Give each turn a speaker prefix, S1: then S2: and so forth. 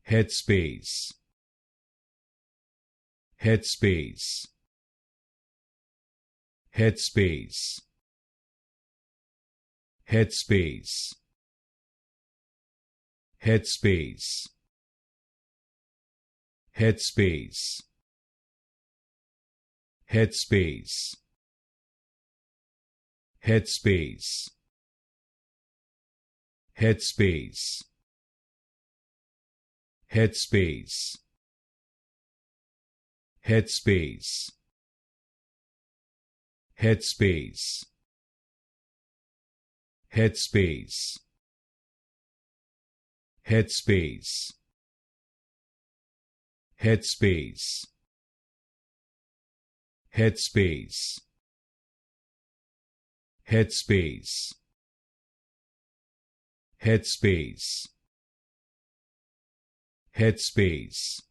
S1: Headspace. Headspace. Headspace. Headspace. Headspace. Headspace. Headspace. Headspace. Headspace. Headspace. Headspace. Headspace. Headspace. Headspace. Headspace. Headspace. Headspace. Headspace. Headspace.